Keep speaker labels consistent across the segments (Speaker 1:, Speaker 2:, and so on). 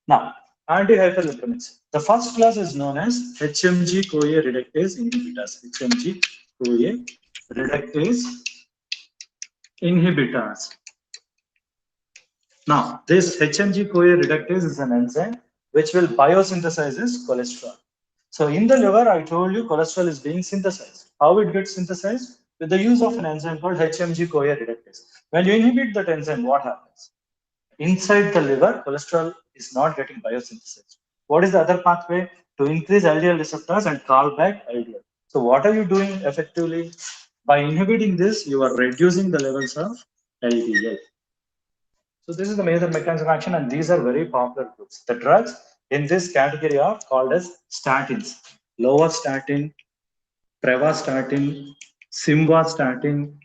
Speaker 1: Now, anti-hyperlipidemics. The first class is known as HMG-CoA reductase inhibitors. HMG-CoA reductase inhibitors. Now, this HMG-CoA reductase is an enzyme which will biosynthesize this cholesterol. So in the liver, I told you cholesterol is being synthesized. How it gets synthesized? With the use of an enzyme called HMG-CoA reductase. When you inhibit that enzyme, what happens? Inside the liver, cholesterol is not getting biosynthesized. What is the other pathway? To increase LDL receptors and call back LDL. So what are you doing effectively? By inhibiting this, you are reducing the levels of LDL. So this is the major mechanism of action, and these are very popular groups. The drugs in this category are called as statins. Lovastatin, Prevastatin, Simvastatin,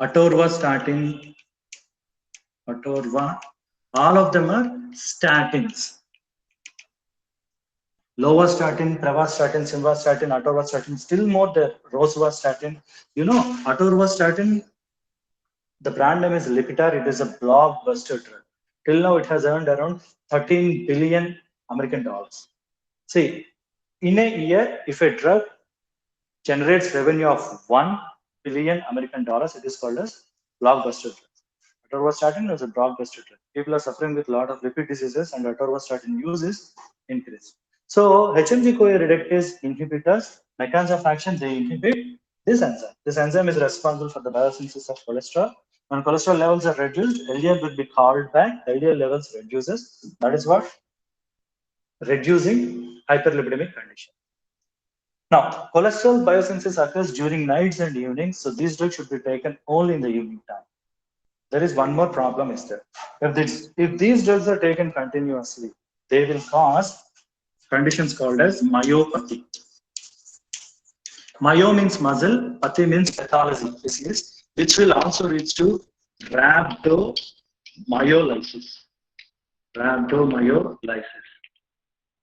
Speaker 1: Atorvastatin, Atorva. All of them are statins. Lovastatin, Prevastatin, Simvastatin, Atorvastatin. Still more the Rosuvastatin. You know, Atorvastatin, the brand name is Lipitor. It is a blockbuster drug. Till now, it has earned around 13 billion American dollars. See, in a year, if a drug generates revenue of 1 billion American dollars, it is called as blockbuster drug. Atorvastatin is a blockbuster drug. People are suffering with a lot of lipid diseases, and atorvastatin use is increased. So HMG-CoA reductase inhibitors, mechanism of action, they inhibit this enzyme. This enzyme is responsible for the biosynthesis of cholesterol. When cholesterol levels are reduced, LDL will be called back. LDL levels reduces. That is what reducing hyperlipidemic condition. Now, cholesterol biosynthesis occurs during nights and evenings, so these drugs should be taken only in the evening time. There is one more problem is there. If these drugs are taken continuously, they will cause conditions called as myopathy. Myo means muscle, pathy means pathology, disease, which will also lead to rhabdomyolysis. Rhabdomyolysis.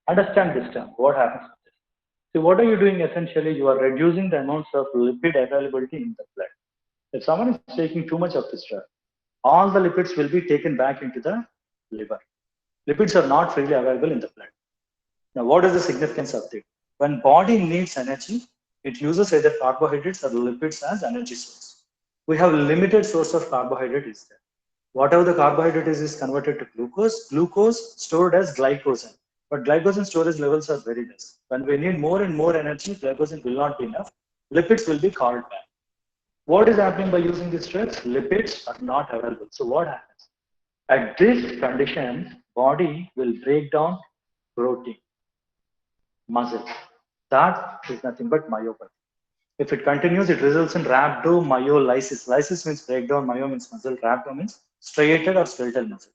Speaker 1: Understand this term. What happens with this? See, what are you doing essentially? You are reducing the amounts of lipid availability in the blood. If someone is taking too much of this drug, all the lipids will be taken back into the liver. Lipids are not freely available in the blood. Now, what is the significance of this? When body needs energy, it uses either carbohydrates or lipids as energy source. We have limited source of carbohydrate is there. Whatever the carbohydrate is converted to glucose. Glucose stored as glycogen. But glycogen storage levels are very less. When we need more and more energy, glycogen will not be enough. Lipids will be called back. What is happening by using these drugs? Lipids are not available. So what happens? At this condition, body will break down protein, muscle. That is nothing but myopathy. If it continues, it results in rhabdomyolysis. Lysis means breakdown, myo means muscle, rhabdo means striated or skeletal muscle.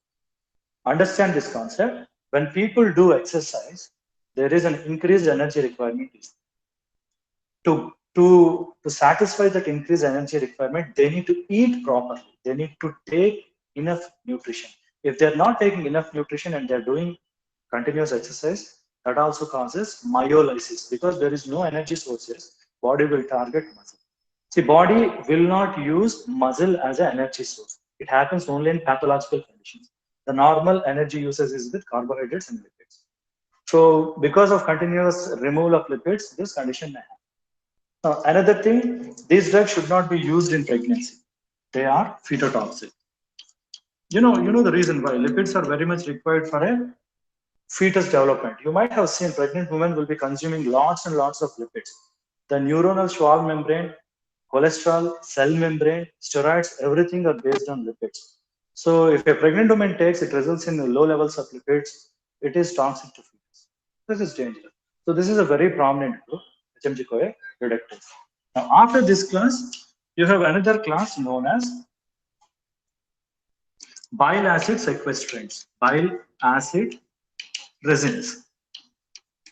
Speaker 1: Understand this concept. When people do exercise, there is an increased energy requirement. To satisfy that increased energy requirement, they need to eat properly. They need to take enough nutrition. If they're not taking enough nutrition and they're doing continuous exercise, that also causes myolysis because there is no energy sources. Body will target muscle. See, body will not use muscle as an energy source. It happens only in pathological conditions. The normal energy usage is with carbohydrates and lipids. So, because of continuous removal of lipids, this condition may happen. Another thing, these drugs should not be used in pregnancy. They are fetotoxic. You know the reason why lipids are very much required for a fetus development. You might have seen pregnant women will be consuming lots and lots of lipids. The neuronal Schwab membrane, cholesterol, cell membrane, steroids, everything are based on lipids. So if a pregnant woman takes, it results in low levels of lipids. It is toxic to fetus. This is dangerous. So this is a very prominent group, HMG-CoA reductase. Now after this class, you have another class known as bile acid sequestrants. Bile acid resins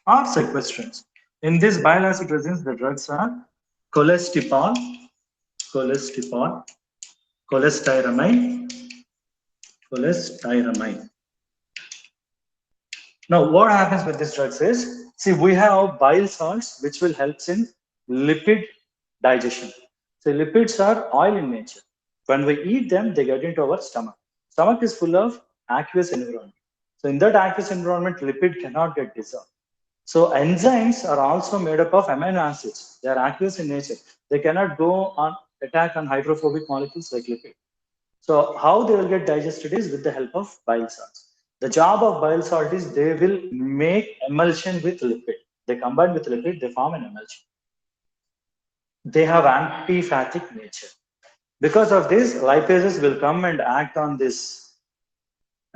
Speaker 1: or sequestrants. In this bile acid resins, the drugs are cholestyramine, cholestyramine. Now, what happens with these drugs is, see, we have bile salts which will help in lipid digestion. So, lipids are oil in nature. When we eat them, they get into our stomach. Stomach is full of aqueous environment. So in that aqueous environment, lipid cannot get dissolved. So enzymes are also made up of amino acids. They are aqueous in nature. They cannot go on attack on hydrophobic molecules like lipid. So how they will get digested is with the help of bile salts. The job of bile salt is they will make emulsion with lipid. They combine with lipid, they form an emulsion. They have antifathic nature. Because of this, lipases will come and act on this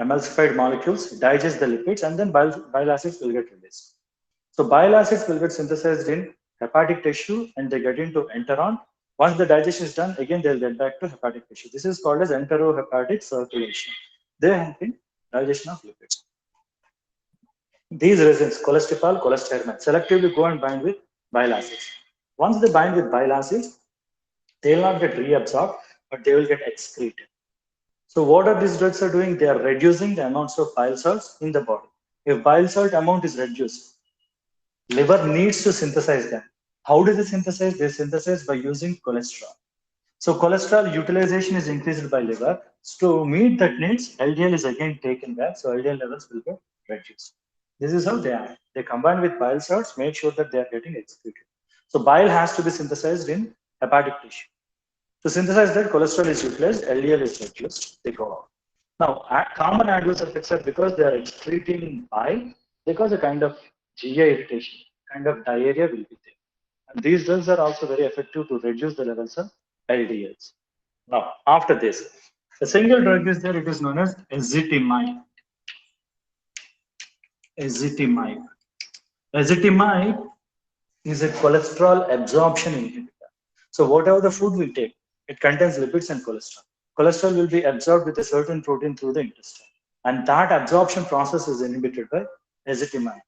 Speaker 1: emulsified molecules, digest the lipids, and then bile acids will get released. So bile acids will get synthesized in hepatic tissue and they get into enteron. Once the digestion is done, again they'll get back to hepatic tissue. This is called as enterohepatic circulation. They help in digestion of lipids. These resins, cholesterol, cholestyramine, selectively go and bind with bile acids. Once they bind with bile acids, they will not get reabsorbed, but they will get excreted. So what are these drugs are doing? They are reducing the amounts of bile salts in the body. If bile salt amount is reduced, liver needs to synthesize them. How do they synthesize? They synthesize by using cholesterol. So cholesterol utilization is increased by liver. So to meet that needs, LDL is again taken back. So LDL levels will get reduced. This is how they are. They combine with bile salts, make sure that they are getting excreted. So bile has to be synthesized in hepatic tissue. To synthesize that, cholesterol is utilized, LDL is reduced, they go out. Now, common adverse effects are because they are excreting bile, they cause a kind of GI irritation, kind of diarrhea will be there. And these drugs are also very effective to reduce the levels of LDLs. Now, after this, a single drug is there, it is known as ezetimibe. Ezetimibe. Ezetimibe is a cholesterol absorption inhibitor. So whatever the food we take, it contains lipids and cholesterol. Cholesterol will be absorbed with a certain protein through the intestine. And that absorption process is inhibited by ezetimibe.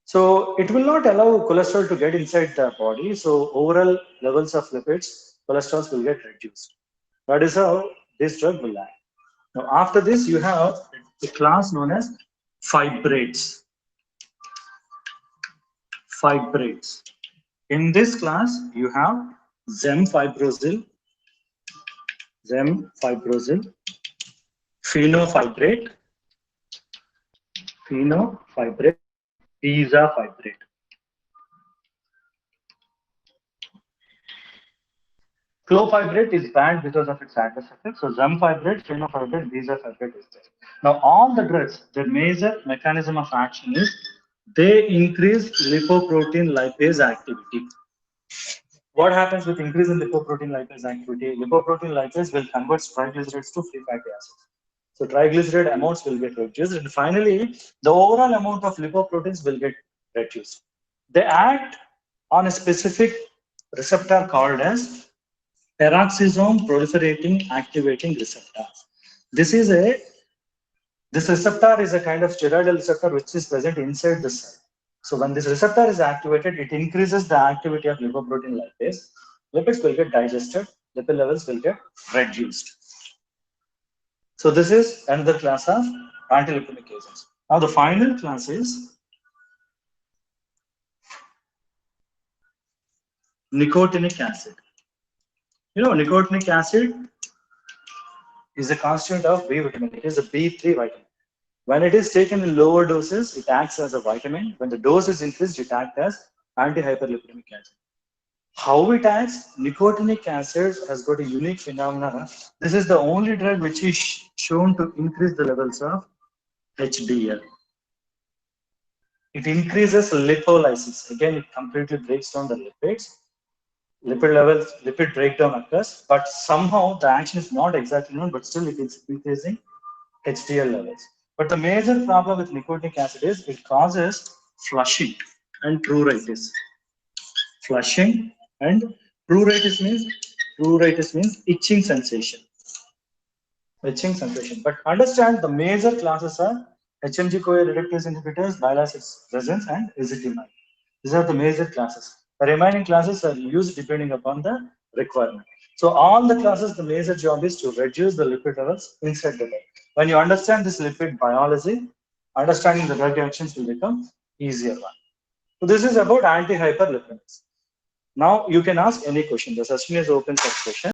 Speaker 1: So it will not allow cholesterol to get inside the body. So overall levels of lipids, cholesterol will get reduced. That is how this drug will act. Now after this, you have a class known as fibrates. Fibrates. In this class, you have zemfibrozil, fenofibrate, bezafibrate. Clofibrate is banned because of its adverse effects. So zemfibrate, fenofibrate, bezafibrate is there. Now all the drugs, their major mechanism of action is they increase lipoprotein lipase activity. What happens with increase in lipoprotein lipase activity? Lipoprotein lipase will convert triglycerides to free fatty acids. So triglyceride amounts will get reduced, and finally, the overall amount of lipoproteins will get reduced. They act on a specific receptor called as peroxisome proliferating activating receptor. This receptor is a kind of steroidal receptor which is present inside the cell. So when this receptor is activated, it increases the activity of lipoprotein lipase. Lipids will get digested, lipid levels will get reduced. So this is another class of antilipidemic agents. Now the final class is nicotinic acid. You know, nicotinic acid is a constituent of B vitamin. It is a B3 vitamin. When it is taken in lower doses, it acts as a vitamin. When the dose is increased, it acts as antihyperlipidemic agent. How it acts? Nicotinic acid has got a unique phenomenon. This is the only drug which is shown to increase the levels of HDL. It increases lipolysis. Again, it completely breaks down the lipids. Lipid breakdown occurs, but somehow the action is not exactly known, but still it is increasing HDL levels. But the major problem with nicotinic acid is it causes flushing and pruritus. Flushing and pruritus means itching sensation. Itching sensation. But understand the major classes are HMG-CoA reductase inhibitors, bile acid resins, and ezetimibe. These are the major classes. The remaining classes are used depending upon the requirement. So all the classes, the major job is to reduce the lipid levels inside the body. When you understand this lipid biology, understanding the drug actions will become easier one. So this is about anti-hyperlipidemics. Now you can ask any question. The session is open for questions.